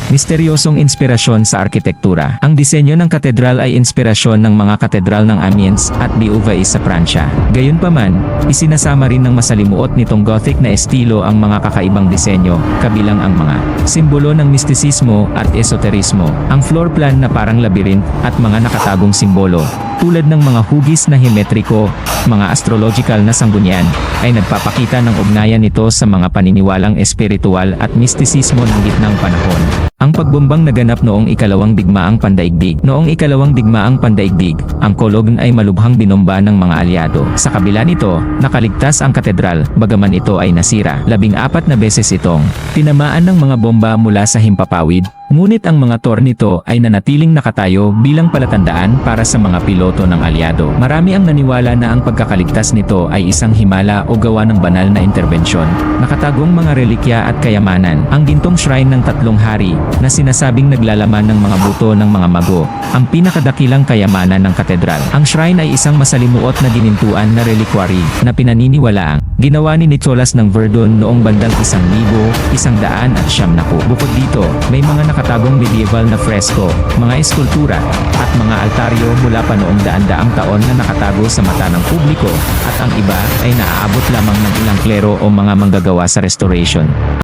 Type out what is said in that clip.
Misteryosong inspirasyon sa arkitektura. Ang disenyo ng katedral ay inspirasyon ng mga katedral ng Amiens at Beauvais sa Pransya. Gayunpaman, isinasama rin ng masalimuot nitong Gothic na estilo ang mga kakaibang disenyo, kabilang ang mga simbolo ng mistisismo at esoterismo, ang floor plan na parang labyrinth at mga nakatagong simbolo, tulad ng mga hugis na hemetriko, mga astrological na sanggunian, ay nagpapakita ng ugnayan nito sa mga paniniwalang espiritual at mistisismo ng gitnang panahon. Ang pagbombang naganap noong ikalawang digmaang pandaigdig. Noong ikalawang digmaang pandaigdig, ang Cologne ay malubhang binomba ng mga alyado. Sa kabila nito, nakaligtas ang katedral, bagaman ito ay nasira. 14 na beses itong tinamaan ng mga bomba mula sa himpapawid. Ngunit ang mga tor nito ay nanatiling nakatayo bilang palatandaan para sa mga piloto ng alyado. Marami ang naniwala na ang pagkakaligtas nito ay isang himala o gawa ng banal na interbensyon. Nakatagong mga relikya at kayamanan. Ang gintong shrine ng tatlong hari, na sinasabing naglalaman ng mga buto ng mga mago, ang pinakadakilang kayamanan ng katedral. Ang shrine ay isang masalimuot na ginintuan na reliquary na pinaniniwalaang ginawa ni Nicholas ng Verdun noong bandang 1100 Bukod dito, may mga nakatagong medieval na fresko, mga eskultura, at mga altaryo mula pa noong daan-daang taon na nakatago sa mata ng publiko, at ang iba ay naaabot lamang ng ilang klero o mga manggagawa sa restoration.